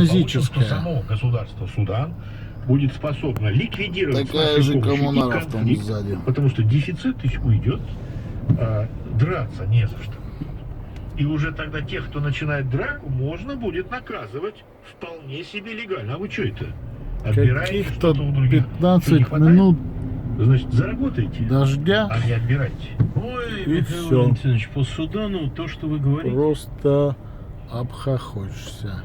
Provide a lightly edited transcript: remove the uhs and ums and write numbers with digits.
Индонезическая. Само государство Судан будет способно ликвидировать Такая же помощью и коммунаров там конфликт, сзади. потому что дефицит уйдет, драться не за что. И уже тогда тех, кто начинает драку, можно будет наказывать вполне себе легально. А вы что это? Отбираете Каких-то что-то у других? Что, не 15 хватает? минут Значит, заработаете, дождя. а не отбирайте. Ой, И Михаил всё. Валентинович, по Судану то, что вы говорите, Просто обхохочешься.